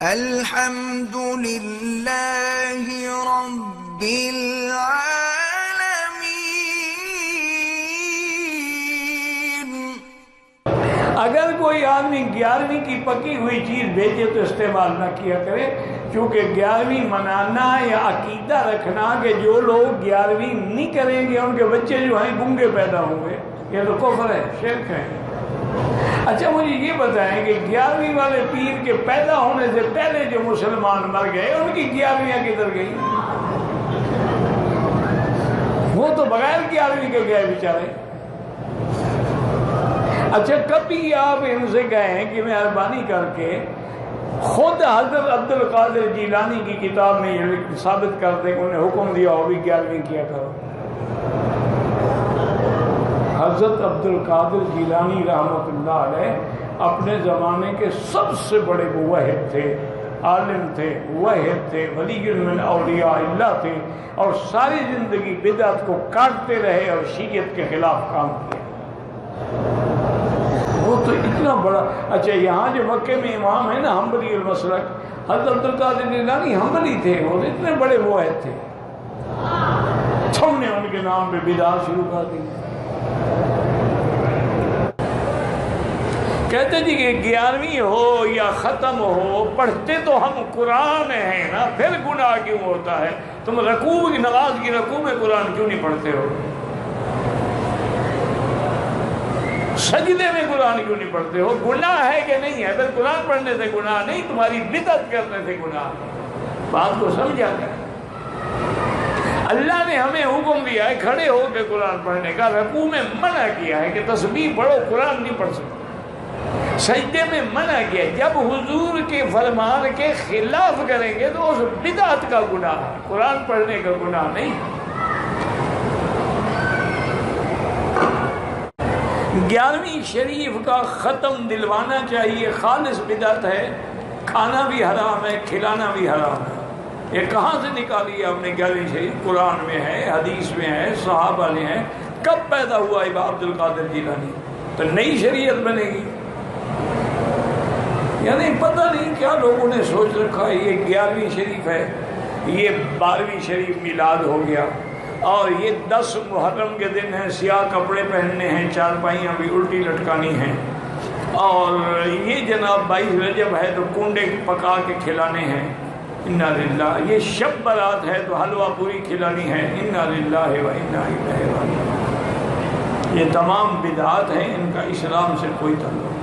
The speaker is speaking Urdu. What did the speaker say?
الحمد للہ رب العالمین۔ اگر کوئی آدمی 11ویں کی پکی ہوئی چیز بھیجے تو استعمال نہ کیا کرے، کیونکہ 11ویں منانا یا عقیدہ رکھنا کہ جو لوگ 11ویں نہیں کریں گے ان کے بچے جو ہیں گنگے پیدا ہوں گے، یہ تو کفر ہے، شرک ہے۔ اچھا مجھے یہ بتائیں کہ 11ویں والے پیر کے پیدا ہونے سے پہلے جو مسلمان مر گئے ان کی 11ویں کدھر گئی؟ وہ تو بغیر 11ویں کے گئے بیچارے۔ اچھا کبھی آپ ان سے کہیں کہ مہربانی کر کے خود حضرت عبد القادر جیلانی کی کتاب میں یہ ثابت کر دیں کہ انہیں حکم دیا ہو بھی 11ویں کیا کرو۔ حضرت عبد القادر جیلانی رحمۃ اللہ علیہ اپنے زمانے کے سب سے بڑے موحد تھے، عالم تھے، موحد تھے، ولی من اولیاء اللہ تھے، اور ساری زندگی بدعت کو کاٹتے رہے اور شیعت کے خلاف کام کیا۔ وہ تو اتنا بڑا، اچھا یہاں جو مکے میں امام ہے نا حنبلی المسلک، حضرت عبد القادر جیلانی حنبلی تھے، وہ اتنے بڑے موحد تھے، تم نے ان کے نام پہ بدعت شروع کر دی۔ کہتے جی کہ 11ویں ہو یا ختم ہو، پڑھتے تو ہم قرآن ہیں نا، پھر گناہ کیوں ہوتا ہے؟ تم رکوع کی نماز کی رکوع میں قرآن کیوں نہیں پڑھتے ہو؟ سجدے میں قرآن کیوں نہیں پڑھتے ہو؟ گناہ ہے کہ نہیں ہے؟ اگر قرآن پڑھنے سے گناہ نہیں، تمہاری بدعت کرنے سے گناہ۔ بات کو سمجھا کر، اللہ نے ہمیں حکم دیا ہے کھڑے ہو کے قرآن پڑھنے کا، رکوع میں منع کیا ہے کہ تسبیح پڑھو، قرآن نہیں پڑھ سکتے، سجدے میں منع کیا ہے۔ جب حضور کے فرمان کے خلاف کریں گے تو اس بدعت کا گناہ ہے، قرآن پڑھنے کا گناہ نہیں۔ 11ویں شریف کا ختم دلوانا چاہیے، خالص بدعت ہے، کھانا بھی حرام ہے، کھلانا بھی حرام ہے۔ یہ کہاں سے نکالی ہے آپ نے 11ویں شریف؟ قرآن میں ہے، حدیث میں ہے، صحابہ نے ہے۔ کب پیدا ہوا ہے عبد القادر جیلانی؟ تو نئی شریعت بنے گی؟ یعنی پتہ نہیں کیا لوگوں نے سوچ رکھا ہے، یہ 11ویں شریف ہے، یہ 12ویں شریف میلاد ہو گیا، اور یہ 10 محرم کے دن ہیں، سیاہ کپڑے پہننے ہیں، چارپائیاں بھی الٹی لٹکانی ہیں، اور یہ جناب 22 رجب ہے تو کنڈے پکا کے کھلانے ہیں، انا للہ۔ یہ شب برات ہے تو حلوہ پوری کھلانی ہے، انا للہ و انا الیہ راجعون۔ یہ تمام بدعات ہیں، ان کا اسلام سے کوئی تعلق نہیں۔